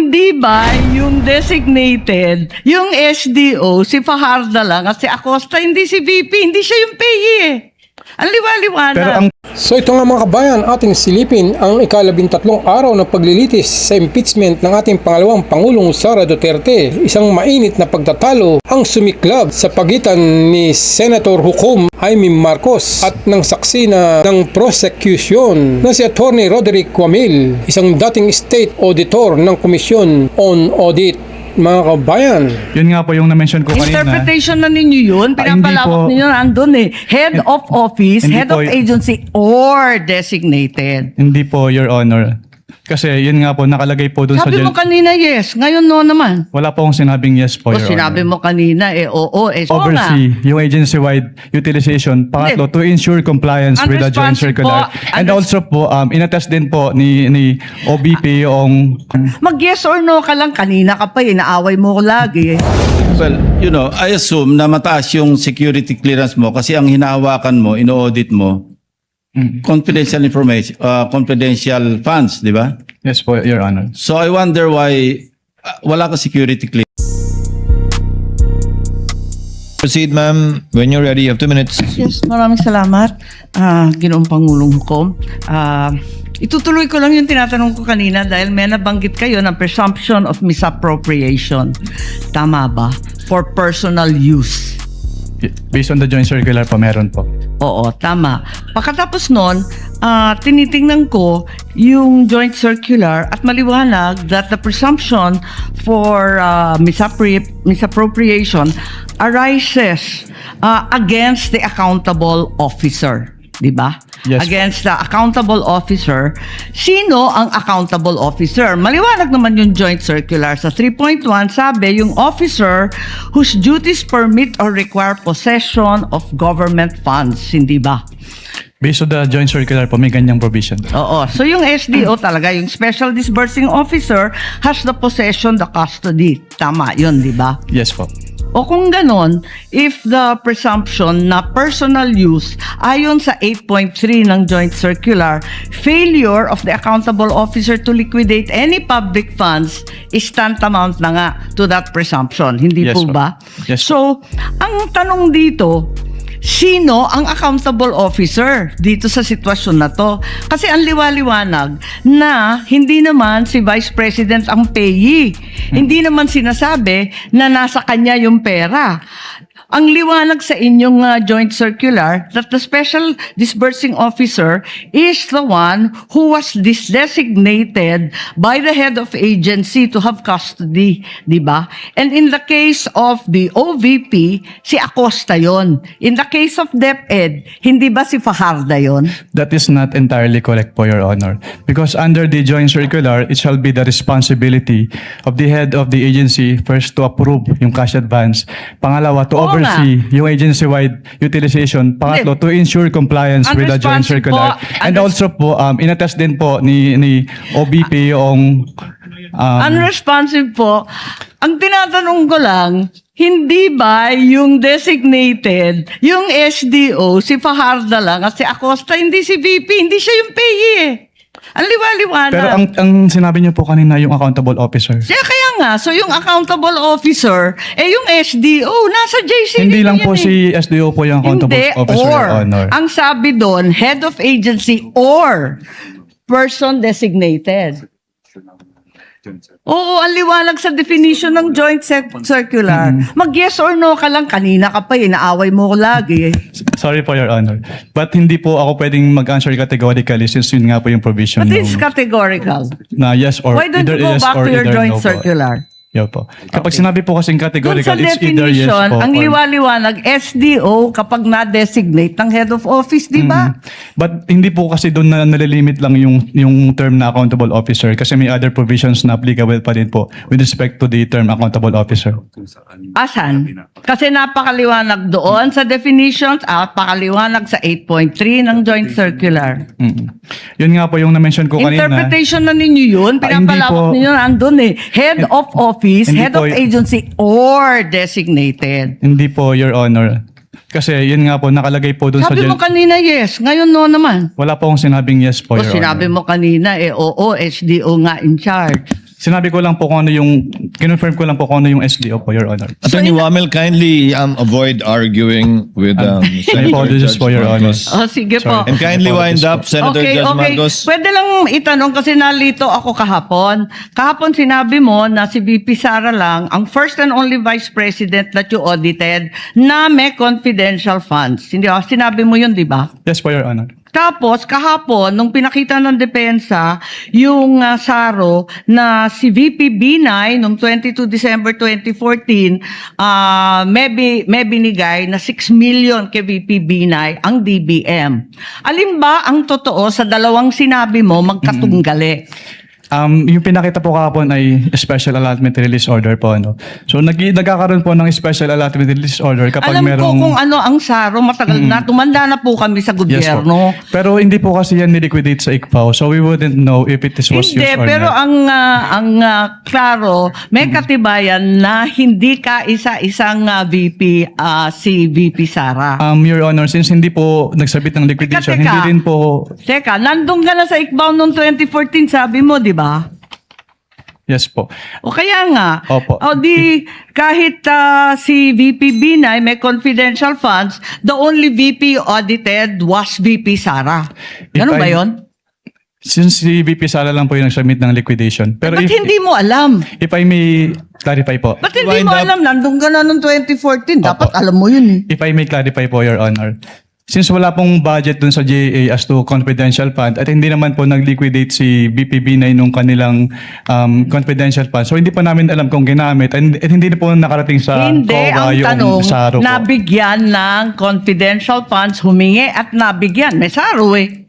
Hindi ba yung designated, yung SDO, si Fajardo lang at si Acosta, hindi si VP, hindi siya yung PAYE eh. Ang liwa-liwanag. Pero ang So ito nga mga kabayan, ating silipin ang ika-13 araw ng paglilitis sa impeachment ng ating pangalawang Pangulong Sara Duterte. Isang mainit na pagtatalo ang sumiklab sa pagitan ni Senator Hukom Jaime Marcos at ng saksi na ng prosecution na si Attorney Roderick Quamil, isang dating state auditor ng Komisyon on Audit. Mga kabayan, yun nga po yung na-mention ko kanina. Interpretation na ninyo yun, pinapalawak hindi po. ninyo na andun eh. Head of office, Hindi head po. of agency, or designated. Hindi po, Your Honor. Kasi yun nga po, nakalagay po dun sa... Sabi mo kanina yes, ngayon no naman. Wala po akong sinabing yes po, O Your sinabi Honor. mo kanina eh oo eh. Oo nga. Oversee yung agency-wide utilization. Pangatlo, to ensure compliance with the joint Unresponsive circular. po. And also po, inattest din po ni OBP yung... Mag yes or no ka lang, kanina ka pa inaaway mo ko lagi eh. Well, you know, I assume na mataas yung security clearance mo kasi ang hinahawakan mo, ino-audit mo, confidential information, confidential funds, di ba? Yes po, Your Honor. So I wonder why wala ka security clearance. Proceed, ma'am. When you're ready, you have 2 minutes. Yes, maraming salamat. Ginoong Pangulong ko. Itutuloy ko lang yung tinatanong ko kanina dahil may nabanggit kayo ng presumption of misappropriation. Tama ba? For personal use. Based on the joint circular po, meron po. Oo, tama. Pagkatapos nun, tinitingnan ko yung joint circular at maliwanag that the presumption for misappropriation arises against the accountable officer. Diba? Yes. Against the accountable officer. Sino ang accountable officer? Maliwanag naman yung joint circular. Sa 3.1, sabi, yung officer whose duties permit or require possession of government funds. Hindi ba? Based on the joint circular po, may ganyang provision. Oo. So yung SDO talaga, yung Special Disbursing Officer has the possession, the custody. Tama yun, di ba? Yes po. O kung ganon, if the presumption na personal use ayon sa 8.3 ng Joint Circular, failure of the accountable officer to liquidate any public funds is tantamount na nga to that presumption. Hindi Yes, po po. ba? Yes, So, ang tanong dito, sino ang accountable officer dito sa sitwasyon na to? Kasi ang liwaliwanag na hindi naman si Vice President ang payee. Hindi naman sinasabi na nasa kanya yung pera. Ang liwanag sa inyong joint circular that the special disbursing officer is the one who was designated by the head of agency to have custody, di ba? And in the case of the OVP, si Acosta yon. In the case of DepEd, hindi ba si Fajardo yon? That is not entirely correct po, Your Honor. Because under the joint circular, it shall be the responsibility of the head of the agency first to approve yung cash advance. Pangalawa, to Oo nga. oversee yung agency-wide utilization. Pangatlo, to ensure compliance with the joint Unresponsive circular. po. And also po, inattest din po ni OBP yung... Unresponsive po. Ang tinatanong ko lang, hindi ba yung designated, yung SDO, si Fajardo lang at si Acosta, hindi si VP, hindi siya yung PAYE eh. Ang liwa-liwanag. Pero ang sinabi niyo po kanina, yung accountable officer. Kaya nga, so yung accountable officer, yung SDO, nasa JCB Hindi lang yan po eh. si SDO po yung accountable Hindi, officer, or. Your Honor. Ang sabi doon, head of agency or person designated. Oo, ang liwanag sa definition ng joint circular. Mag-yes or no ka lang, kanina ka pa inaaway mo ko lagi eh. Sorry po, Your Honor. But hindi po ako pwedeng mag-answer categorically since yun nga po yung provision But it's ng- categorical. na yes or Why don't either you go yes back or to your either joint no po. circular? Yo po. Kapag sinabi po kasing Doon categorical, sa it's either yes definition, po ang or... liwa-liwanag, SDO kapag na-designate ng head of office, di ba? But hindi po kasi doon na nalilimit lang yung term na accountable officer kasi may other provisions na applicable pa din po with respect to the term accountable officer. Asan? Kasi napakaliwanag doon sa definitions at pakaliwanag sa 8.3 ng joint circular. Yun nga po yung na-mention ko kanina. Interpretation na ninyo yun, pinapalawak hindi po. ninyo na andun eh. Head of office, Hindi head po of agency, or designated. Hindi po, Your Honor. Kasi yun nga po, nakalagay po doon sa... Sabi mo kanina yes, ngayon no naman. Wala po akong sinabing yes po, O Your sinabi Honor. mo kanina oo, SDO nga in charge. Sinabi ko lang po kung ano yung, kinonfirm ko lang po kung ano yung SDO po, Your Honor. Attorney Wamel, kindly avoid arguing with I Senator apologize Judge po, Your Honor. Marcos. Oh, sige po. And kindly wind up, Senator Judge Marcos. Pwede lang itanong kasi nalito ako kahapon. Kahapon sinabi mo na si VP Sara lang ang first and only Vice President that you audited na may confidential funds. Hindi ba? Sinabi mo yun, di ba? Yes po, Your Honor. Tapos, kahapon, nung pinakita ng depensa, yung SARO na si VP Binay noong 22 December 2014, may binigay na 6 million kay VP Binay ang DBM. Alin ba ang totoo sa dalawang sinabi mo magkatunggali? Yung pinakita po kahapon ay special allotment release order po. Ano. So nagkakaroon po ng special allotment release order kapag Alam merong... ko kung ano ang SARO, matagal na, tumanda na po kami sa Yes gobyerno. po. Pero hindi po kasi yan niliquidate sa ICFAO. So we wouldn't know if it was Hindi, used or pero not. klaro, may katibayan na hindi ka isa-isang VP, si VP Sara. Your Honor, since hindi po nagsabit ng liquidation, Teka. hindi din po... Teka, nandun ka na sa ICBAO noong 2014, sabi mo, di ba? Yes po. O kaya nga, Opo. o di kahit si VP Binay may confidential funds, the only VP audited was VP Sara. Ganun If ba I- yun? Since si VP Sara lang po yung nagsubmit ng liquidation. Pero Ba't hindi mo alam? if I may clarify po. Ba't hindi Wind mo up. alam? Nandun ka na noong 2014. Dapat Opo. alam mo yun eh. If I may clarify po, Your Honor. Since wala pong budget dun sa GAA as to confidential fund at hindi naman po nag-liquidate si BPB9 nung kanilang confidential fund. So hindi pa namin alam kung ginamit at hindi na po nakarating sa Hindi, ang yung tanong, SARO po. nabigyan ng confidential funds, humingi at nabigyan. May SARO eh.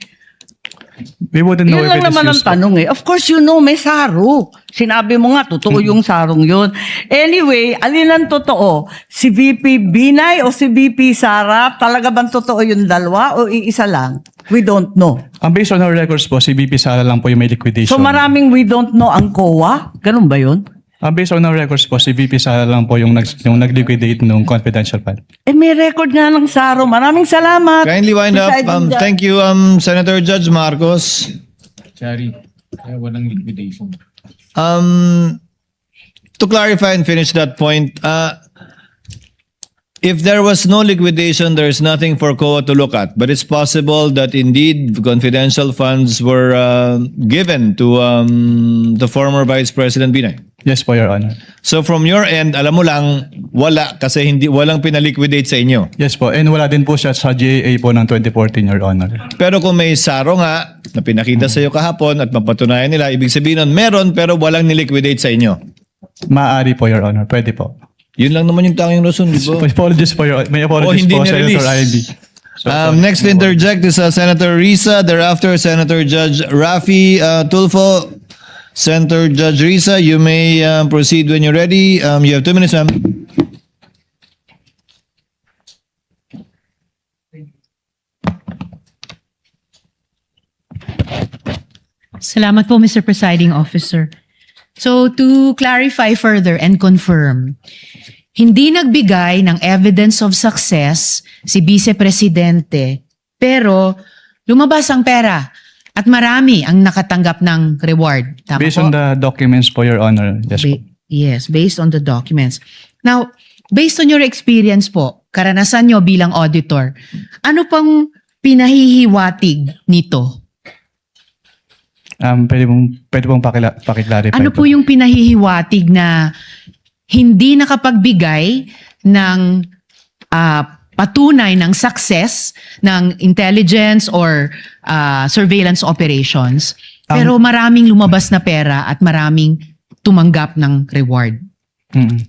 We wouldn't know Yun if lang it is naman ang used po. tanong eh. Of course, you know, may SARO. Sinabi mo nga, totoo yung sarong yun. Anyway, alin ang totoo? Si VP Binay o si VP Sara? Talaga bang totoo yung dalawa o iisa lang? We don't know. Based on our records po, si VP Sara lang po yung may liquidation. So maraming we don't know ang COA? Ganun ba yun? Based on our records po, si VP Sara lang po yung nag-liquidate nung confidential fund. Eh may record nga ng SARO. Maraming salamat. Kindly wind up. Presiding Judge. Thank you, Senator Judge Marcos. Chari, kaya walang liquidation. To clarify and finish that point, if there was no liquidation, there's nothing for COA to look at. But it's possible that indeed confidential funds were given to the former Vice President Binay. Yes po, Your Honor. So from your end, alam mo lang, wala kasi walang pinaliquidate sa inyo. Yes po. And wala din po siya sa GAA po ng 2014, Your Honor. Pero kung may SARO nga na pinakita sa iyo kahapon at mapatunayan nila, ibig sabihin nun, meron pero walang niliquidate sa inyo. Maaari po, Your Honor. Pwede po. Yun lang naman yung tanging rason, di ba? Apologies po, Your Honor. May apologies hindi po, Senator na-release. Ivy. Next to interject is Senator Risa, thereafter Senator Judge Rafi Tulfo. Senator Judge Risa, you may proceed when you're ready. You have 2 minutes, ma'am. Salamat po, Mr. Presiding Officer. So, to clarify further and confirm, hindi nagbigay ng evidence of success si Vice Presidente, pero lumabas ang pera at marami ang nakatanggap ng reward. Tama Based po? on the documents po, Your Honor. Yes po. Yes, based on the documents. Now, based on your experience po, karanasan nyo bilang auditor, ano pang pinahihiwatig nito? Pwede pong pakiclarify Ano po yung pinahihiwatig na hindi nakapagbigay ng patunay ng success ng intelligence or surveillance operations, pero maraming lumabas na pera at maraming tumanggap ng reward? Mm.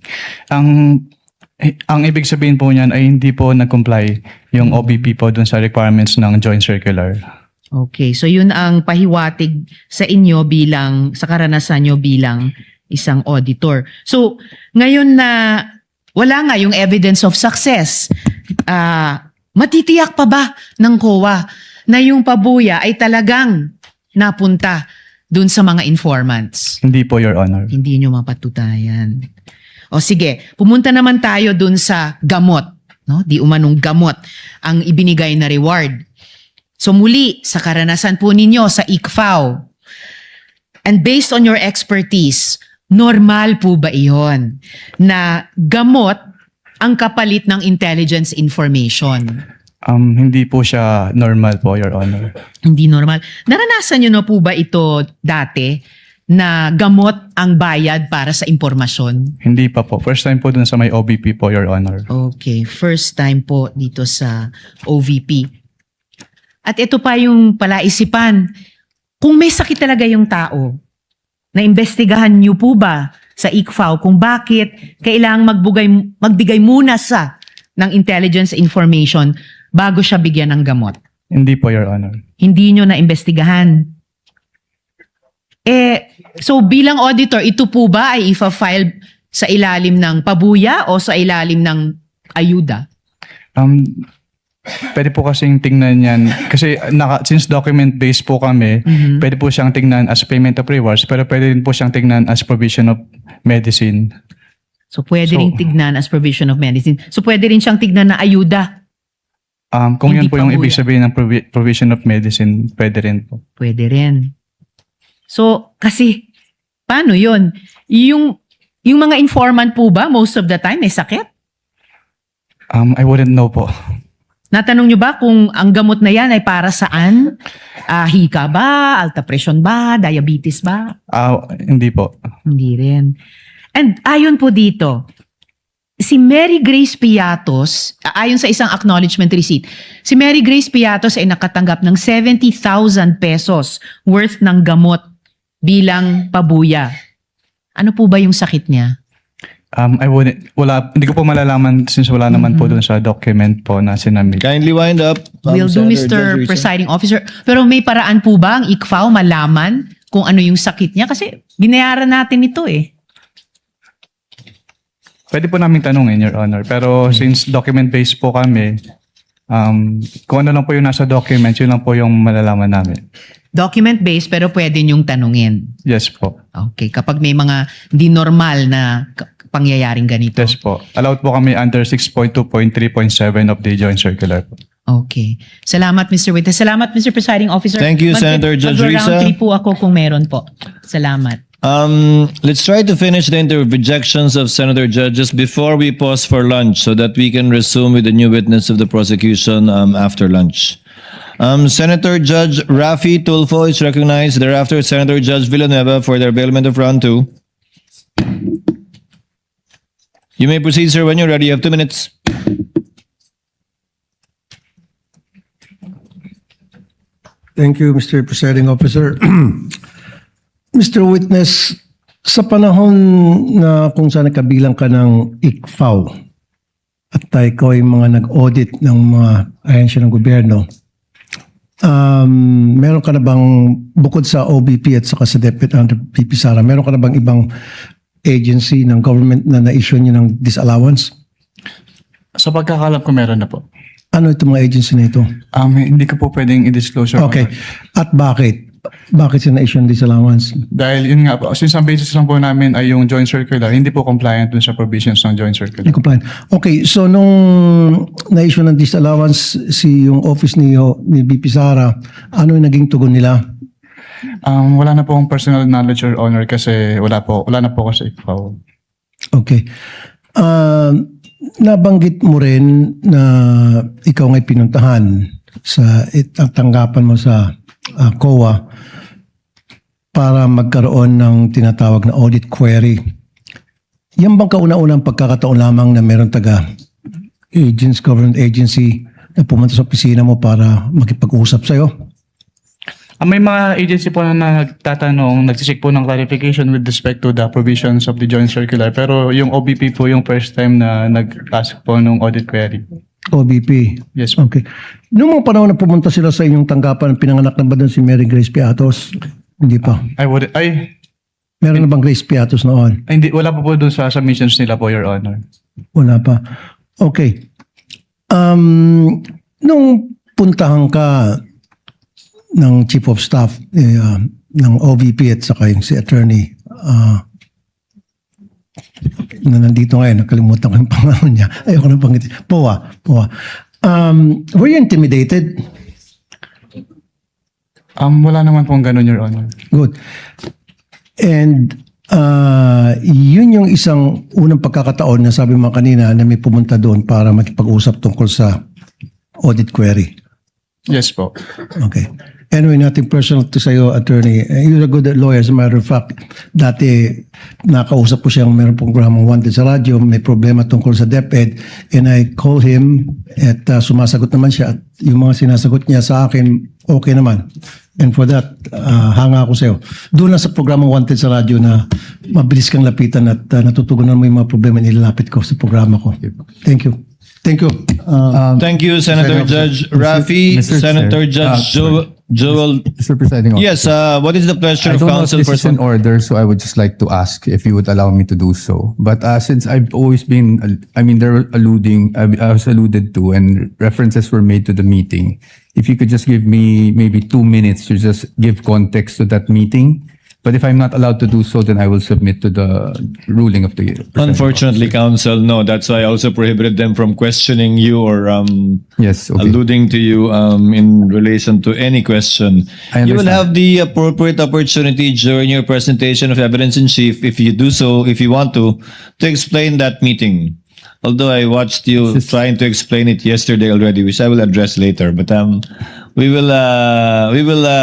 Ang ibig sabihin po niyan ay hindi po nag-comply yung OBP po dun sa requirements ng joint circular. Okay, so yun ang pahiwatig sa inyo sa karanasan nyo bilang isang auditor. So, ngayon na wala nga yung evidence of success, matitiyak pa ba ng COA na yung pabuya ay talagang napunta dun sa mga informants? Hindi po, Your Honor. Hindi nyo mapatutayan. O sige, pumunta naman tayo dun sa gamot. No? Di umanong gamot ang ibinigay na reward. So muli, sa karanasan po ninyo sa ICFAO, And based on your expertise, normal po ba iyon na gamot ang kapalit ng intelligence information? Hindi po siya normal po, Your Honor. Hindi normal. Naranasan nyo na po ba ito dati na gamot ang bayad para sa impormasyon? Hindi pa po. First time po dun sa may OBP po, Your Honor. Okay, first time po dito sa OVP. At ito pa yung palaisipan. Kung may sakit talaga yung tao, naimbestigahan nyo po ba sa ICFAO kung bakit kailangang magbigay muna sa ng intelligence information bago siya bigyan ng gamot? Hindi po, Your Honor. Hindi nyo naimbestigahan. So bilang auditor, ito po ba ay ifa-file sa ilalim ng pabuya o sa ilalim ng ayuda? Pwede po kasing tingnan yan. Kasi since document-based po kami, pwede po siyang tingnan as payment of rewards, pero pwede rin po siyang tingnan as provision of medicine. So pwede rin tignan as provision of medicine. So pwede rin siyang tignan na ayuda. Kung Hindi yan po yung pabuya. ibig sabihin ng provision of medicine, pwede rin po. Pwede rin. So kasi, paano yun? Yung mga informant po ba most of the time may sakit? I wouldn't know po. Natanong nyo ba kung ang gamot na yan ay para saan? Hika ba? Alta presyon ba? Diabetes ba? Hindi po. Hindi rin. And ayon po dito, si Mary Grace Piatos, ayon sa isang acknowledgement receipt, si Mary Grace Piatos ay nakatanggap ng 70,000 pesos worth ng gamot bilang pabuya. Ano po ba yung sakit niya? Hindi ko po malalaman since wala naman po dun sa document po na sinamit. Kindly wind up. Will do, Senator Mr. Judge Risa. Presiding Officer. Pero may paraan po ba ang ICFAO malaman kung ano yung sakit niya? Kasi binayaran natin ito eh. Pwede po namin tanungin, Your Honor. Pero since document-based po kami, kung ano lang po yung nasa document, yun lang po yung malalaman namin. Document-based pero pwede niyong tanungin. Yes po. Okay, kapag may mga di normal na pangyayaring ganito. Yes po. Allowed po kami under 6.2.3.7 of the Joint Circular po. Okay. Salamat, Mr. Witness. Salamat, Mr. Presiding Officer. Thank you, Senator Judge Risa. Mag-round 3 po ako kung meron po. Salamat. Let's try to finish the interjections of Senator Judges before we pause for lunch so that we can resume with the new witness of the prosecution after lunch. Senator Judge Rafi Tulfo is recognized. Thereafter, Senator Judge Villanueva for the availment of round 2. You may proceed, sir, when you're ready. You have 2 minutes. Thank you, Mr. Presiding Officer. Mr. Witness, sa panahon na kung saan nakabilang ka ng ICFAO at ikaw ay mga nag-audit ng mga ahensya ng gobyerno, meron ka na bang, bukod sa OBP at saka sa DepEd under VP Sara, meron ka na bang ibang agency ng government na na-issue niyo ng disallowance? Sa pagkakalam ko, meron na po. Ano itong mga agency na ito? Hindi ko po pwedeng i-disclose. Your Okay. Honor. At bakit? Bakit sila na-issue ng disallowance? Dahil yun nga po, since ang basis lang po namin ay yung Joint Circular, hindi po compliant dun sa provisions ng Joint Circular. Hindi compliant. Okay, so nung na-issue ng disallowance yung office ni BP Sara, ano yung naging tugon nila? Wala na po akong personal knowledge, Your Honor, kasi wala na po ako sa ICFAO. Okay. Nabanggit mo rin na ikaw nga'y pinuntahan sa tanggapan mo sa COA para magkaroon ng tinatawag na audit query. Yan bang kauna-unang pagkakataon lamang na meron government agency na pumunta sa opisina mo para makipag-usap sa'yo? May mga agency po na nagtatanong, nagsisik po ng clarification with respect to the provisions of the Joint Circular. Pero yung OBP po yung first time na nag-ask po ng audit query. OBP? Yes po. Okay. Noong mga panahon na pumunta sila sa inyong tanggapan, pinanganak na ba doon si Mary Grace Piatos? Hindi pa. Meron na bang Grace Piatos noon? Hindi, wala po doon sa submissions nila po, Your Honor. Wala pa. Okay. Nung puntahan ka ng Chief of Staff ng OVP at saka yung si Attorney na nandito ngayon, nakalimutan ko yung pangalan niya. Ayoko na pangitin. POA. Were you intimidated? Wala naman pong ganun, Your Honor. Good. And yun yung isang unang pagkakataon na sabi mo kanina na may pumunta doon para makipag-usap tungkol sa audit query. Yes po. Okay. Anyway, nothing personal to sa'yo, attorney. You're a good lawyer. As a matter of fact, dati nakausap ko siyang meron programang Wanted sa radyo, may problema tungkol sa DepEd, and I call him at sumasagot naman siya at yung mga sinasagot niya sa akin, okay naman. And for that, hanga ako sa'yo. Doon lang sa programang Wanted sa radyo na mabilis kang lapitan at natutugunan mo yung mga problema nilalapit ko sa programa ko. Thank you. Thank you. Thank you, Senator Judge Rafi. Mr. Senator Chair. Judge Joel. Mr. Presiding Yes, what is the pleasure I of don't know if counsel this for is in order, so I would just like to ask if you would allow me to do so. But since I've always been, I mean, they're alluding, I was alluded to, and references were made to the meeting. If you could just give me maybe 2 minutes to just give context to that meeting. But if I'm not allowed to do so, then I will submit to the ruling of the. Unfortunately, counsel, no. That's why I also prohibited them from questioning you or Yes. Okay. alluding to you in relation to any question. I You will understand. have the appropriate opportunity during your presentation of evidence in chief, if you do so, if you want to explain that meeting. Although I watched you trying to explain it yesterday already, which I will address later. But we will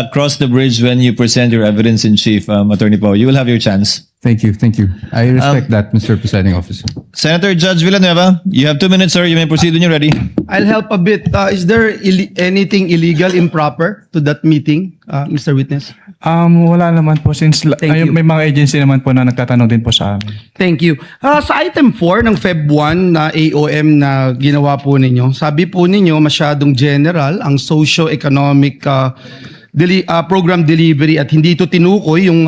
cross the bridge when you present your evidence in chief, Attorney Pao. You will have your chance. Thank you. Thank you. I respect that, Mr. Presiding Officer. Senator Judge Villanueva, you have 2 minutes, sir. You may proceed when you're ready. I'll help a bit. Is there anything illegal, improper to that meeting, Mr. Witness? Wala naman po since Thank you. may mga agency naman po na nagtatanong din po sa amin. Thank you. Sa item 4 ng Feb 1 na AOM na ginawa po ninyo, sabi po ninyo masyadong general ang socio-economic program delivery at hindi ito tinukoy yung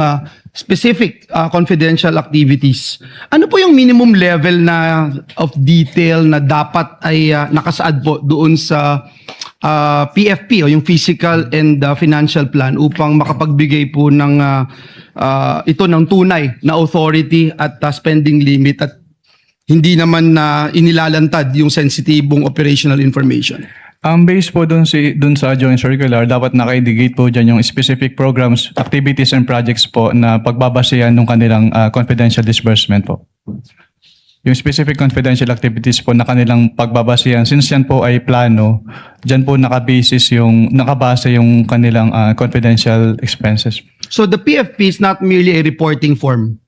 specific confidential activities. Ano po yung minimum level na of detail na dapat ay nakasaad po doon sa PFP o yung physical and financial plan upang makapagbigay po ng ito ng tunay na authority at spending limit at hindi naman na inilalantad yung sensitibong operational information? Based po dun sa joint circular, dapat naka-indicate po dyan yung specific programs, activities and projects po na pagbabasehan ng kanilang confidential disbursement po. Yung specific confidential activities po na kanilang pagbabasehan, since yan po ay plano, dyan po nakabase yung kanilang confidential expenses. So the PFP is not merely a reporting form.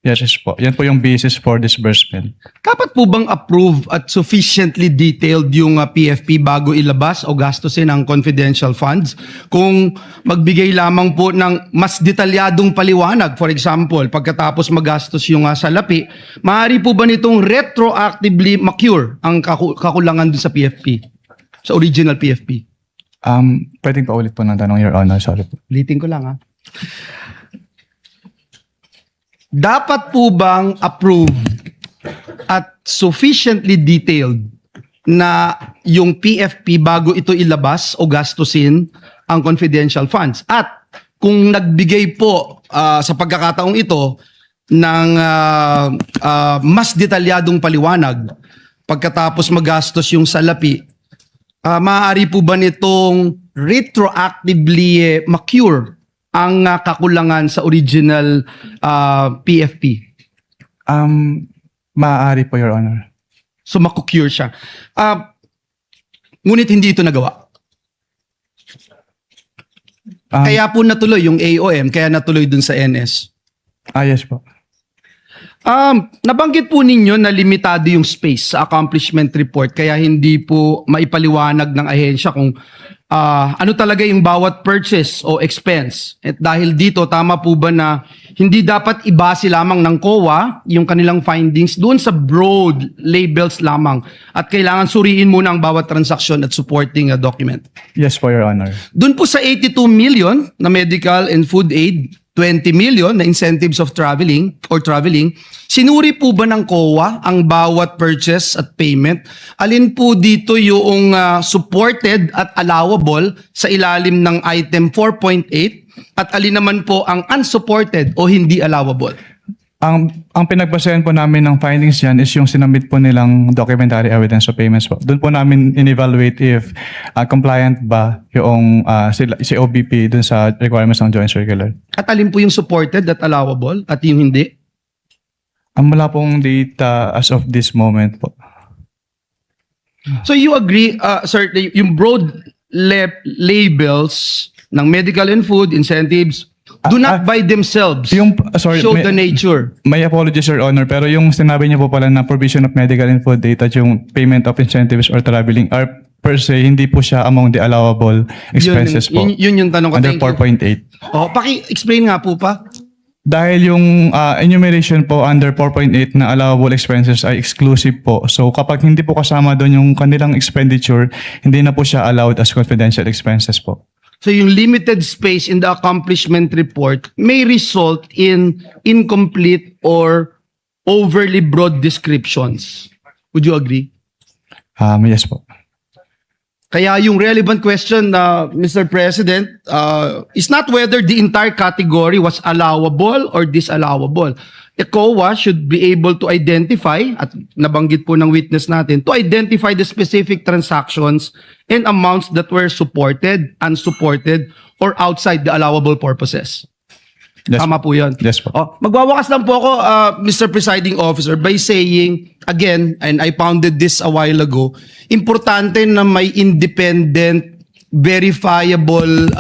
Yes po. Yan po yung basis for disbursement. Dapat po bang approve at sufficiently detailed yung PFP bago ilabas o gastusin ang confidential funds? Kung magbigay lamang po ng mas detalyadong paliwanag, for example, pagkatapos magastos yung salapi, maaari po ba nitong retroactively ma-cure ang kakulangan dun sa PFP? Sa original PFP? Pwedeng pa ulit po ng tanong, Your Honor. Sorry po. Ulitin ko lang Dapat po bang approve at sufficiently detailed na yung PFP bago ito ilabas o gastusin ang confidential funds? At kung nagbigay po sa pagkakataong ito ng mas detalyadong paliwanag pagkatapos magastos yung salapi, maaari po ba nitong retroactively ma-cure ang kakulangan sa original PFP? Maaari po, Your Honor. So maku-cure siya. Ngunit hindi ito nagawa. Kaya po natuloy yung AOM, kaya natuloy dun sa NS. Yes po. Nabanggit po ninyo na limitado yung space sa accomplishment report kaya hindi po maipaliwanag ng ahensya kung ano talaga yung bawat purchase o expense. At dahil dito, tama po ba na hindi dapat ibase lamang ng COA yung kanilang findings doon sa broad labels lamang at kailangan suriin muna ang bawat transaction at supporting document? Yes po, Your Honor. Doon po sa 82 million na medical and food aid, 20 million na incentives of traveling, sinuri po ba ng COA ang bawat purchase at payment? Alin po dito yung supported at allowable sa ilalim ng item 4.8 at alin naman po ang unsupported o hindi allowable? Ang pinagbasehan po namin ng findings yan is yung sinamit po nilang documentary evidence of payments po. Doon po namin in-evaluate if compliant ba yung si OBP dun sa requirements ng joint circular. At alin po yung supported at allowable at yung hindi? Wala pong data as of this moment po. So you agree, sir, yung broad labels ng medical and food incentives do not by themselves show the nature. May apologies, Your Honor, pero yung sinabi niyo po pala na provision of medical and food data, yung payment of incentives or traveling are per se, hindi po siya among the allowable expenses po. Yun yung tanong ko. Under Thank you. 4.8. Oh, paki-explain nga po pa. Dahil yung enumeration po under 4.8 na allowable expenses ay exclusive po. So kapag hindi po kasama doon yung kanilang expenditure, hindi na po siya allowed as confidential expenses po. So yung limited space in the accomplishment report may result in incomplete or overly broad descriptions. Would you agree? Yes po. Kaya yung relevant question, Mr. President, is not whether the entire category was allowable or disallowable. The COA should be able to identify, at nabanggit po ng witness natin, to identify the specific transactions and amounts that were supported, unsupported, or outside the allowable purposes. Yes, Tama po yun. Yes po. Magwawakas lang po ako, Mr. Presiding Officer, by saying, again, and I pounded this a while ago, importante na may independent, verifiable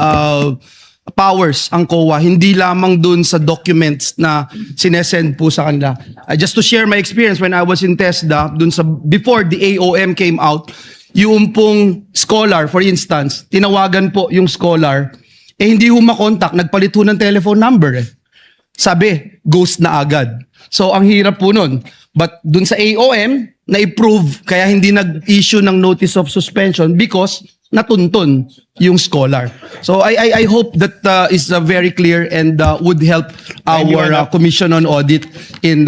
powers ang COA, hindi lamang dun sa documents na sinesend po sa kanila. Just to share my experience when I was in TESDA, dun sa, before the AOM came out, yung pong scholar, for instance, tinawagan po yung scholar, hindi ho makontak, nagpalit ho ng telephone number eh. Sabi, ghost na agad. So, ang hirap po nun. But dun sa AOM, na-approve, kaya hindi nag-issue ng notice of suspension because natuntun yung scholar. So, I hope that is very clear and would help our Commission on Audit in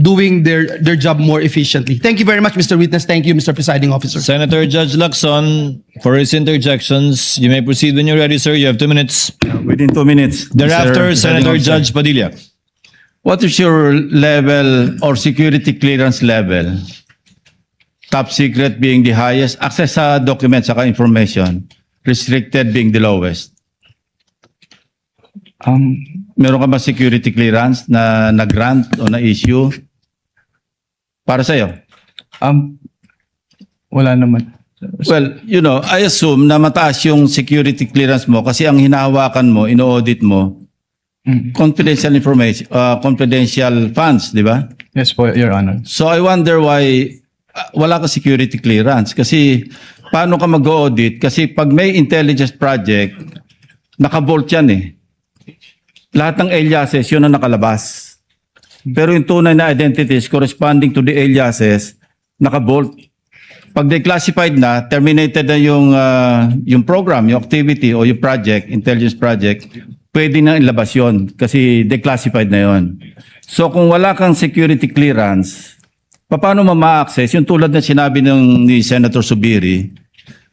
doing their job more efficiently. Thank you very much, Mr. Witness. Thank you, Mr. Presiding Officer. Senator Judge Lacson, for his interjections, you may proceed when you're ready, sir. You have 2 minutes. Within 2 minutes. Thereafter, Mr. Senator Presiding Officer. Judge Padilla. What is your level or security clearance level? Top secret being the highest, access sa documents saka information, restricted being the lowest. Meron ka ba security clearance na nag-grant o na-issue para sa'yo? Wala naman. Well, you know, I assume na mataas yung security clearance mo kasi ang hinahawakan mo, ino-audit mo, confidential information, confidential funds, di ba? Yes po, Your Honor. So I wonder why wala ka security clearance. Kasi paano ka mag-audit? Kasi pag may intelligence project, naka-vault yan eh. Lahat ng aliases, yun ang nakalabas. Pero yung tunay na identities corresponding to the aliases, naka-vault. Pag declassified na, terminated na yung program, yung activity o yung project, intelligence project, pwede na ilabas yun kasi declassified na yun. So kung wala kang security clearance, paano ma-access? Yung tulad na sinabi ni Senator Subiri,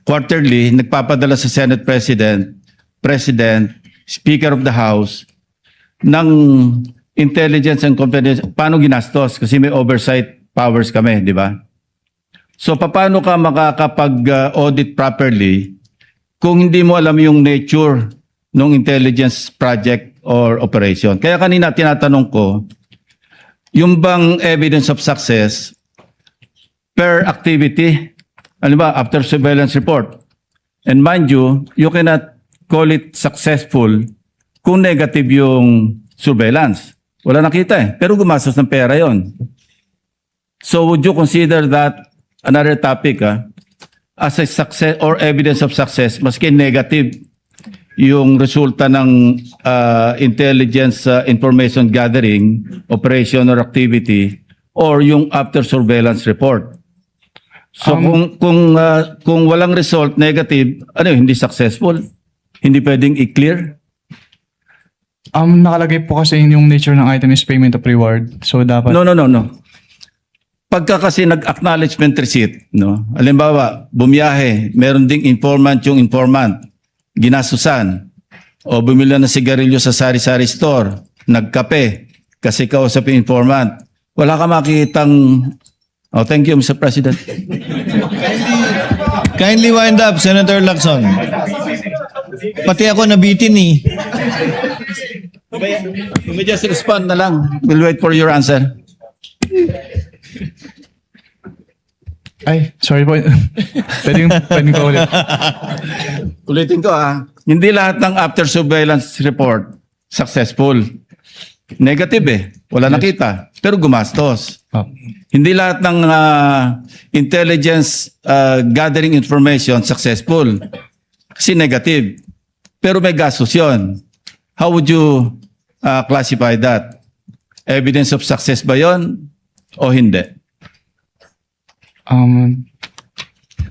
quarterly, nagpapadala sa Senate President, Speaker of the House, ng intelligence and confidence. Paano ginastos? Kasi may oversight powers kami, di ba? So, paano ka makakapag-audit properly kung hindi mo alam yung nature ng intelligence project or operation? Kaya kanina tinatanong ko, yung bang evidence of success per activity, ano ba, after surveillance report. And mind you, you cannot call it successful kung negative yung surveillance. Wala nakita eh, pero gumastos ng pera yon. So would you consider that another topic as a success or evidence of success, maski negative yung resulta ng intelligence information gathering, operation or activity, or yung after surveillance report. So kung walang result, negative, hindi successful, hindi pwedeng i-clear? Nakalagay po kasi yung nature ng item is payment of reward. So dapat... No. Pagka kasi nag-acknowledgement receipt, no? Halimbawa, bumiyahe, meron ding informant yung informant, ginasusan, o bumili ng sigarilyo sa sari-sari store, nagkape, kasi kausapin informant. Wala ka makitang... Oh, thank you, Mr. President. Kindly wind up, Senator Lacson. Pati ako nabitin eh. You may just respond na lang. We'll wait for your answer. Ay, sorry po. pwedeng pa ulit. Ulitin ko hindi lahat ng after surveillance report successful. Negative wala nakita, pero gumastos. Oh. Hindi lahat ng intelligence gathering information successful. Kasi negative. Pero may gastos yun. How would you classify that? Evidence of success ba yun o hindi?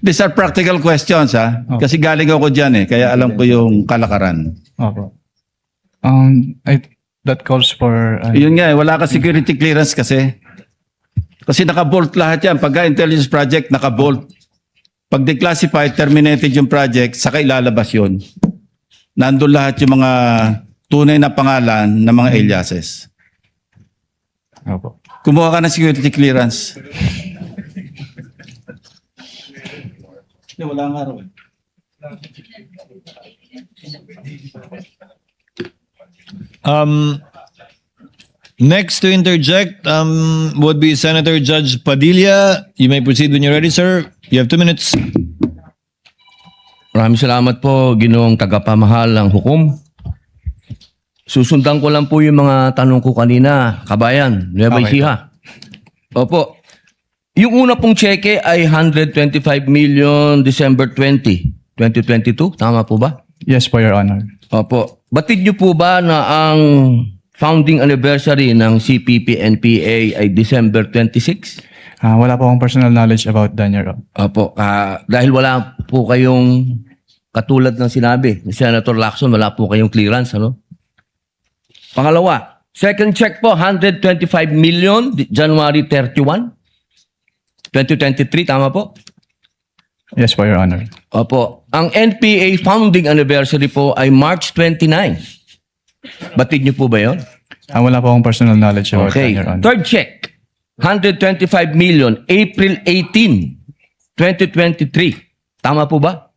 These are practical questions Kasi galing ako dyan kaya alam ko yung kalakaran. Opo. That calls for... Yun nga wala ka security clearance kasi. Kasi naka-bolt lahat yan. Pagka intelligence project, naka-bolt. Pag declassified, terminated yung project, saka ilalabas yun. Nandun lahat yung mga tunay na pangalan ng mga aliases. Opo. Kumuha ka ng security clearance. Wala nga raw. Next to interject would be Senator Judge Padilla. You may proceed when you're ready, sir. You have 2 minutes. Maraming salamat po, Ginoong tagapamahal ng hukom. Susundan ko lang po yung mga tanong ko kanina, kabayan, Nueva Ecija. Opo. Yung una pong cheque ay 125 million December 20, 2022. Tama po ba? Yes po, Your Honor. Opo. Batid niyo po ba na ang founding anniversary ng CPP-NPA ay December 26? Wala po akong personal knowledge about that, Your Honor. Opo. Dahil wala po kayong katulad ng sinabi ni Senator Lacson, wala po kayong clearance, ano? Pangalawa, second check po, 125 million, January 31, 2023, tama po? Yes po, Your Honor. Opo. Ang NPA founding anniversary po ay March 29. Batid niyo po ba yun? Wala po akong personal knowledge about that, Okay. Your Honor. Third check, 125 million, April 18, 2023. Tama po ba?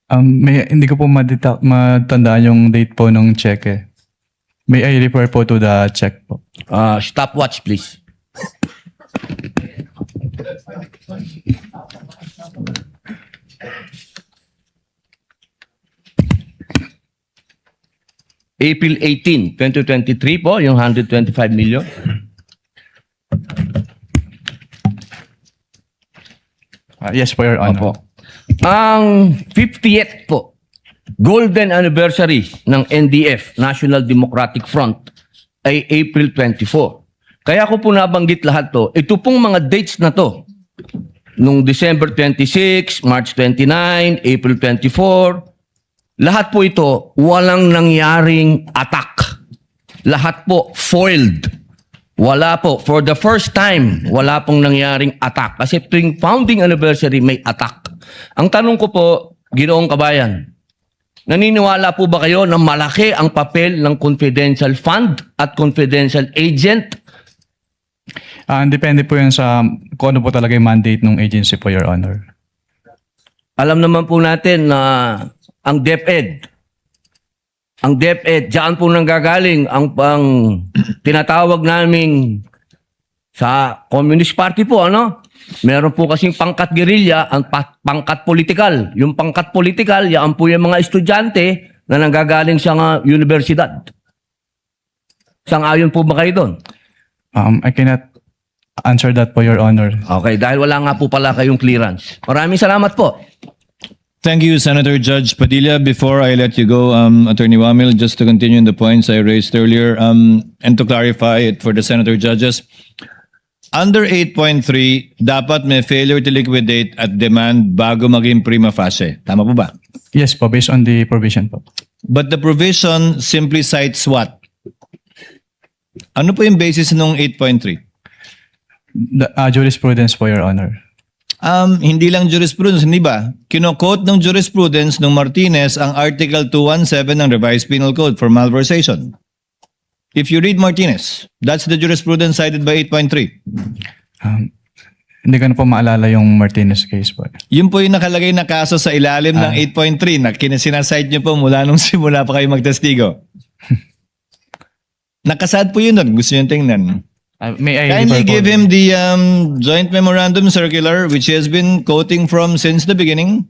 Hindi ko po matandaan yung date po ng check May I refer po to the check po? Stopwatch, please. April 18, 2023 po, yung 125 million. Yes po, Your Honor. Opo. Ang 50th po, golden anniversary ng NDF, National Democratic Front, ay April 24. Kaya ko po nabanggit lahat to. Ito pong mga dates na to, nung December 26, March 29, April 24, lahat po ito, walang nangyaring attack. Lahat po foiled. Wala po. For the first time, wala pong nangyaring attack. Kasi tuwing founding anniversary, may attack. Ang tanong ko po, Ginoong Kabayan, naniniwala po ba kayo na malaki ang papel ng confidential fund at confidential agent? Depende po yan sa kung ano po talaga yung mandate ng agency po, Your Honor. Alam naman po natin na ang DepEd, diyan po nanggagaling ang tinatawag naming sa Communist Party po, ano? Meron po kasing pangkat gerilya, ang pangkat politikal. Yung pangkat politikal, yan po yung mga estudyante na nanggagaling sa universidad. Sang-ayon po ba kayo doon? I cannot answer that po, Your Honor. Okay, dahil wala nga po pala kayong clearance. Maraming salamat po. Thank you, Senator Judge Padilla. Before I let you go, Attorney Wamil, just to continue in the points I raised earlier, and to clarify it for the Senator Judges, under 8.3, dapat may failure to liquidate at demand bago maging prima facie. Tama po ba? Yes po, based on the provision po. But the provision simply cites what? Ano po yung basis ng 8.3? The jurisprudence po, Your Honor. Hindi lang jurisprudence, hindi ba? Kino-quote ng jurisprudence ng Martinez ang Article 217 ng Revised Penal Code for malversation. If you read Martinez, that's the jurisprudence cited by 8.3. Hindi ko na po maalala yung Martinez case po. Yun po yung nakalagay na kaso sa ilalim ng 8.3 na sinasite nyo po mula nung simula pa kayo magtestigo. Nakasad po yun doon. Gusto nyo tingnan. May I Kindly refer po? give him the joint memorandum circular which he has been quoting from since the beginning.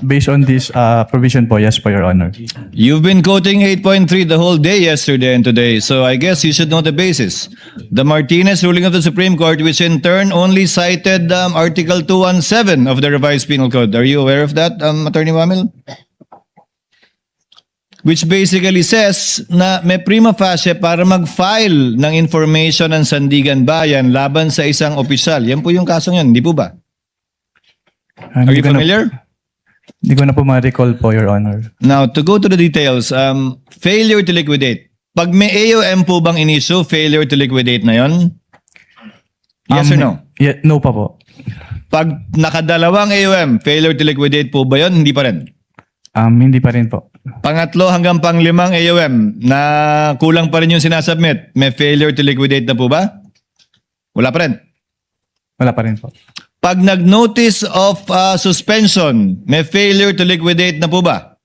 Based on this provision po, yes po, Your Honor. You've been quoting 8.3 the whole day yesterday and today, so I guess you should know the basis. The Martinez ruling of the Supreme Court, which in turn only cited Article 217 of the Revised Penal Code. Are you aware of that, Attorney Wamil? Which basically says na may prima facie para mag-file ng information ng Sandigan Bayan laban sa isang opisyal. Yan po yung kasong yan, hindi po ba? Are you familiar? Hindi ko na po ma-recall po, Your Honor. Now, to go to the details, failure to liquidate. Pag may AOM po bang in-issue, failure to liquidate na yon? Yes or no? No pa po. Pag nakadalawang AOM, failure to liquidate po ba yon? Hindi pa rin. Hindi pa rin po. Pangatlo hanggang panglimang AOM na kulang pa rin yung sinasubmit, may failure to liquidate na po ba? Wala pa rin. Wala pa rin po. Pag nag-notice of suspension, may failure to liquidate na po ba?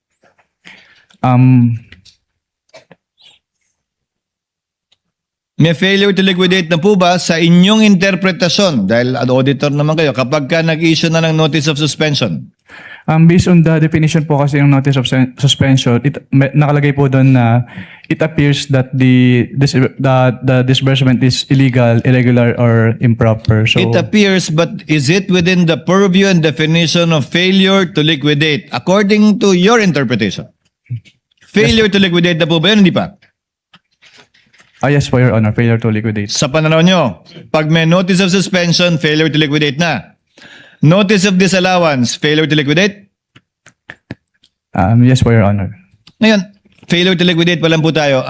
May failure to liquidate na po ba sa inyong interpretasyon? Dahil auditor naman kayo, kapag ka nag-issue na ng notice of suspension. Based on the definition po kasi yung notice of suspension, nakalagay po doon na it appears that the disbursement is illegal, irregular, or improper. So It appears, but is it within the purview and definition of failure to liquidate according to your interpretation? Failure to liquidate na po ba yun? Hindi pa. yes po, Your Honor, failure to liquidate. Sa pananaw nyo, pag may notice of suspension, failure to liquidate na. Notice of disallowance, failure to liquidate? Yes po, Your Honor. Ngayon, failure to liquidate pa lang po tayo.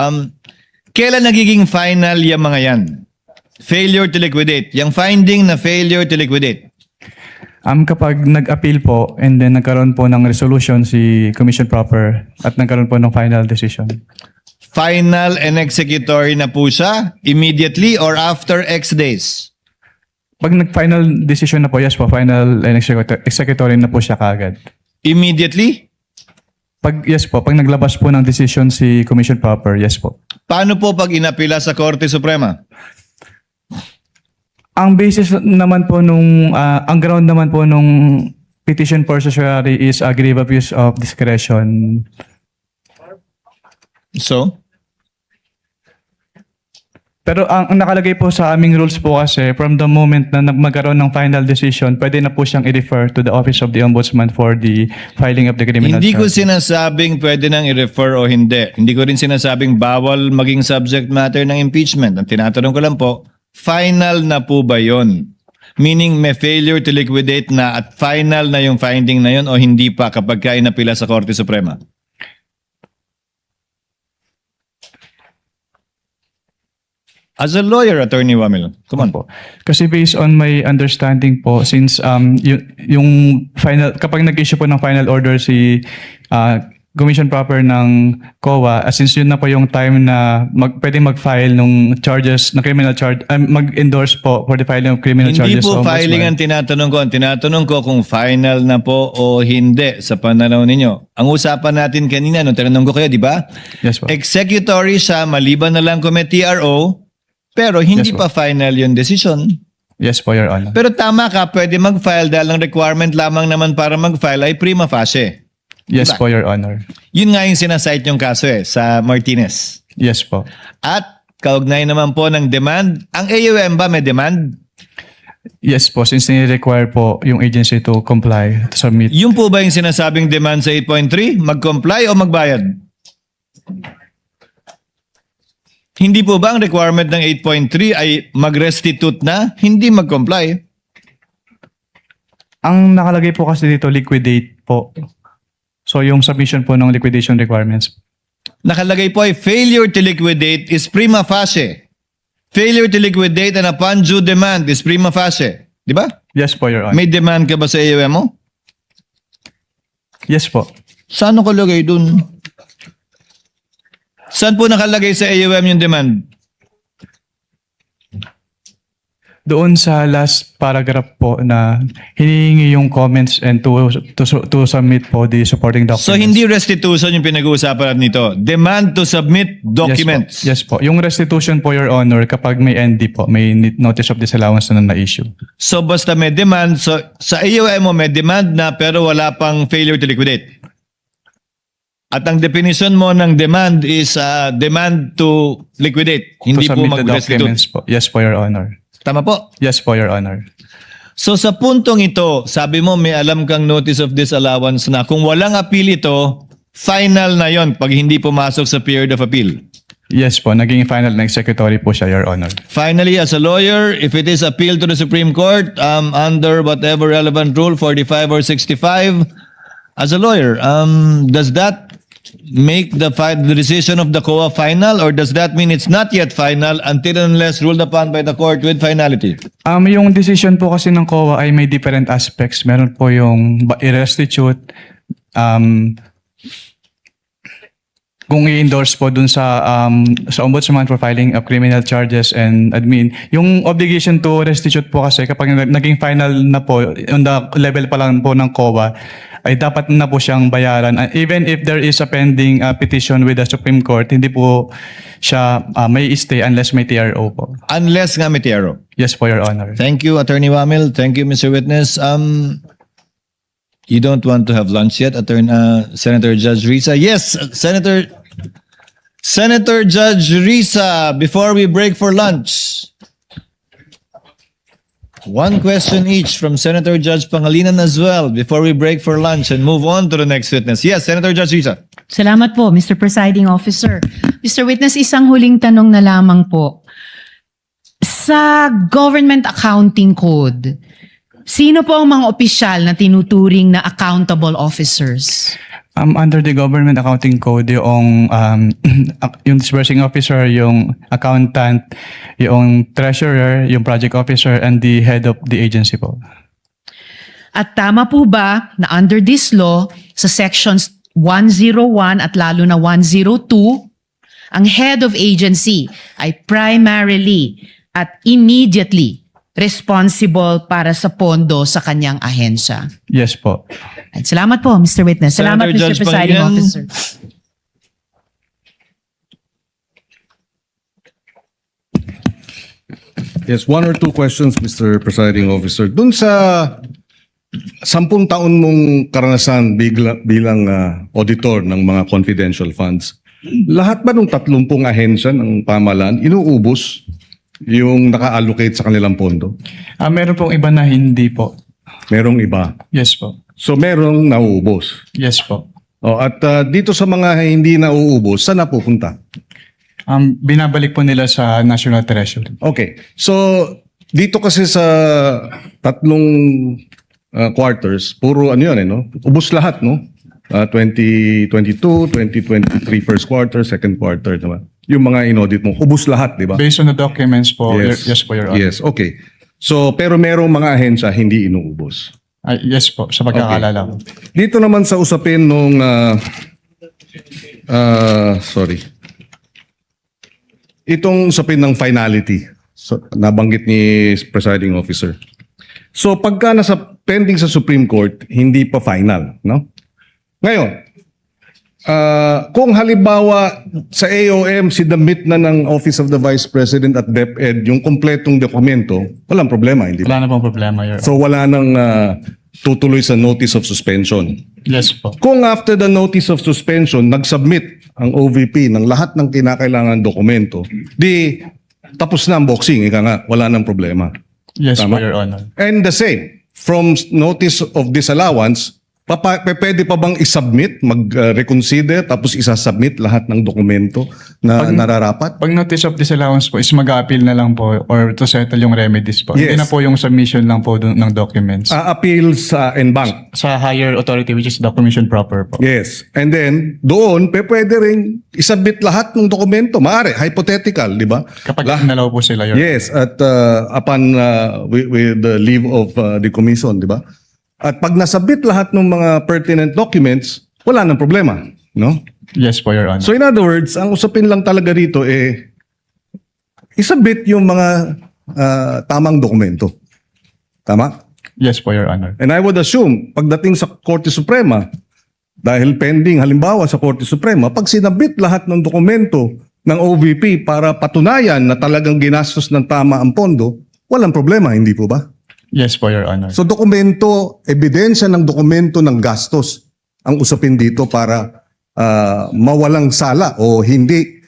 Kailan nagiging final yung mga yan? Failure to liquidate. Yung finding na failure to liquidate. Kapag nag-appeal po and then nagkaroon po ng resolution si Commission Proper at nagkaroon po ng final decision. Final and executory na po siya immediately or after X days? Pag nag-final decision na po, yes po, final and executory na po siya kaagad. Immediately? Yes po, pag naglabas po ng decision si Commission Proper, yes po. Paano po pag inapila sa Korte Suprema? Ang basis naman po ang ground naman po nung petition for certiorari is a grave abuse of discretion. So? Pero ang nakalagay po sa aming rules po kasi from the moment na magkaroon ng final decision, pwede na po siyang i-refer to the Office of the Ombudsman for the filing of the criminal Hindi ko charge. sinasabing pwede nang i-refer o hindi. Hindi ko rin sinasabing bawal maging subject matter ng impeachment. Ang tinatanong ko lang po, final na po ba yon? Meaning may failure to liquidate na at final na yung finding na yon o hindi pa kapag ka inapila sa Korte Suprema? As a lawyer, Attorney Wamil, come on po. Kasi based on my understanding po, since yung final, kapag nag-issue po ng final order si Commission Proper ng COA, since yun na po yung time na pwede mag-file ng charges, na criminal charge, mag-endorse po for the filing of criminal Hindi charges. po sa filing ang Ombudsman. tinatanong ko. Ang tinatanong ko kung final na po o hindi sa pananaw ninyo. Ang usapan natin kanina, nung tinanong ko kayo, di ba? Yes po. Executory siya, maliban na lang kung may TRO, pero hindi Yes, po. pa final yung decision. Yes po, Your Honor. Pero tama ka, pwede mag-file dahil ang requirement lamang naman para mag-file ay prima facie. Yes Diba? po, Your Honor. Yun nga yung sinasite yung kaso sa Martinez. Yes po. At kaugnay naman po ng demand, ang AUM ba may demand? Yes po, since ni-require po yung agency to comply, to submit. Yung po ba yung sinasabing demand sa 8.3? Mag-comply o magbayad? Hindi po ba ang requirement ng 8.3 ay mag-restitute na, hindi mag-comply? Ang nakalagay po kasi dito, liquidate po. So yung submission po ng liquidation requirements. Nakalagay po ay failure to liquidate is prima facie. Failure to liquidate and upon due demand is prima facie. Di ba? Yes po, Your Honor. May demand ka ba sa AUM mo? Yes po. Saan nakalagay dun? Saan po nakalagay sa AUM yung demand? Doon sa last paragraph po na hinihingi yung comments and to submit po the supporting documents. So hindi restitution yung pinag-uusapan natin nito. Demand to submit documents. Yes po. Yung restitution po, Your Honor, kapag may ND po, may notice of disallowance na na-issue. So basta may demand, so sa AUM mo may demand na pero wala pang failure to liquidate. At ang definition mo ng demand is demand to liquidate, hindi to po submit the mag-restitute. documents po. Yes po, Your Honor. Tama po? Yes po, Your Honor. So sa puntong ito, sabi mo may alam kang notice of disallowance na kung walang appeal ito, final na yon pag hindi pumasok sa period of appeal. Yes po, naging final na executory po siya, Your Honor. Finally, as a lawyer, if it is appealed to the Supreme Court under whatever relevant rule, 45 or 65, as a lawyer, does that make the decision of the COA final, or does that mean it's not yet final until and unless ruled upon by the court with finality? Yung decision po kasi ng COA ay may different aspects. Meron po yung i-restitute, kung i-endorse po dun sa ombudsman for filing of criminal charges and admin. Yung obligation to restitute po kasi kapag naging final na po, on the level pa lang po ng COA, ay dapat na po siyang bayaran. Even if there is a pending petition with the Supreme Court, hindi po siya may stay unless may TRO po. Unless nga may TRO. Yes po, Your Honor. Thank you, Attorney Wamil. Thank you, Mr. Witness. You don't want to have lunch yet, Senator Judge Risa? Yes, Senator Judge Risa, before we break for lunch. One question each from Senator Judge Pangilinan as well before we break for lunch and move on to the next witness. Yes, Senator Judge Risa. Salamat po, Mr. Presiding Officer. Mr. Witness, isang huling tanong na lamang po. Sa Government Accounting Code, sino po ang mga opisyal na tinuturing na accountable officers? Under the Government Accounting Code, yung disbursing officer, yung accountant, yung treasurer, yung project officer, and the head of the agency po. At tama po ba na under this law, sa sections 101 at lalo na 102, ang head of agency ay primarily at immediately responsible para sa pondo sa kanyang ahensya? Yes po. At salamat po, Mr. Witness. Salamat, Senator Mr. Judge Presiding Pangilinan. Officer. Yes, one or two questions, Mr. Presiding Officer. Doon sa 10 taon mong karanasan bilang auditor ng mga confidential funds, lahat ba ng 30 ahensya ng pamahalaan inuubos yung naka-allocate sa kanilang pondo? Meron pong iba na hindi po. Merong iba. Yes po. So merong nauubos. Yes po. At dito sa mga hindi nauubos, saan napupunta? Binabalik po nila sa National Treasury. Okay. So dito kasi sa 3 quarters, puro ano yun, no? Ubos lahat, no? 2022, 2023 first quarter, second quarter, diba? Yung mga inaudit mo, ubos lahat, di ba? Based on the documents po, yes po, Your Honor. Yes, okay. So, pero merong mga ahensya hindi inuubos. Yes po, sa pagkakalala ko. Dito naman sa usapin nung, itong usapin ng finality, so, nabanggit ni Presiding Officer. So, pagka nasa pending sa Supreme Court, hindi pa final, no? Ngayon, kung halimbawa sa AOM sinubmit na ng Office of the Vice President at DepEd yung kompletong dokumento, walang problema, hindi ba? Wala na pong problema, Your Honor. So wala nang tutuloy sa notice of suspension. Yes po. Kung after the notice of suspension, nag-submit ang OVP ng lahat ng kinakailangan dokumento, di tapos na ang boxing, ika nga, wala nang problema. Yes Tama? po, Your Honor. And the same, from notice of disallowance, Pwede pa bang isubmit, mag-reconsider, tapos isasubmit lahat ng dokumento na nararapat? Pag notice of disallowance po is mag-appeal na lang po or to settle yung remedies po. Yes. Hindi na po yung submission lang po ng documents. Appeal sa NBank. Sa higher authority which is the commission proper po. Yes. And then, doon, pwede rin isubmit lahat ng dokumento. Maaari, hypothetical, di ba? Kapag inalaw po sila. Your Yes, at upon with the leave of the commission, di ba? At pag nasabit lahat ng mga pertinent documents, wala nang problema, no? Yes po, Your Honor. So in other words, ang usapin lang talaga rito isabit yung mga tamang dokumento. Tama? Yes po, Your Honor. And I would assume, pagdating sa Korte Suprema, dahil pending halimbawa sa Korte Suprema, pag sinabit lahat ng dokumento ng OVP para patunayan na talagang ginastos ng tama ang pondo, walang problema, hindi po ba? Yes po, Your Honor. So dokumento, ebidensya ng dokumento ng gastos ang usapin dito para mawalang sala o hindi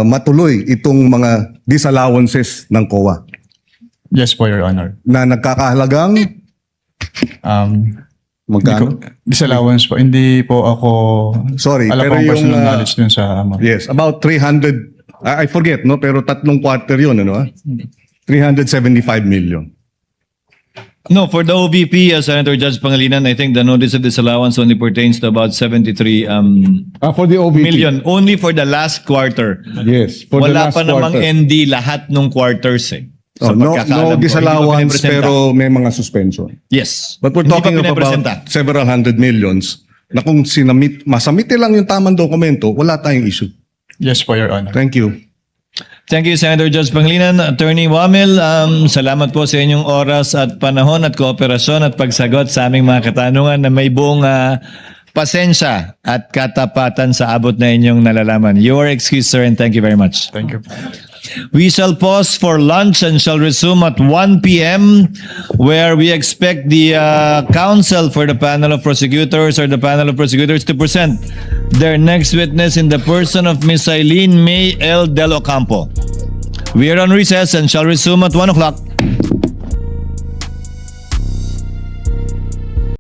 matuloy itong mga disallowances ng COA Yes po, Your Honor. na nagkakahalagang magkano? Disallowance po. Hindi po ako Sorry, alam pero po ang yung personal knowledge dun sa amount. yes, about 300 I forget no, pero 3 quarter 'yun ano 375 million. No, for the OVP, Senator Judge Pangilinan, I think the notice of disallowance only pertains to about 73 For the OVP. million. Only for the last quarter. Yes, for the Wala last pa namang quarter. ND lahat nung quarters eh. Oh, Sa no pagkakaalam ko, hindi disallowance pa pinapresenta. pero may mga suspension. Yes. But we're Hindi talking pa of pinapresenta. about several hundred millions na kung masamite lang yung tamang dokumento, wala tayong issue. Yes po, Your Honor. Thank you. Thank you, Senator Judge Pangilinan. Attorney Wamil, salamat po sa inyong oras at panahon at kooperasyon at pagsagot sa aming mga katanungan na may buong pasensya at katapatan sa abot na inyong nalalaman. You are excused, sir, and thank you very much. Thank you. We shall pause for lunch and shall resume at 1 p.m. where we expect the counsel for the panel of prosecutors or the panel of prosecutors to present their next witness in the person of Miss Eileen May L. Del Ocampo. We are on recess and shall resume at 1 o'clock.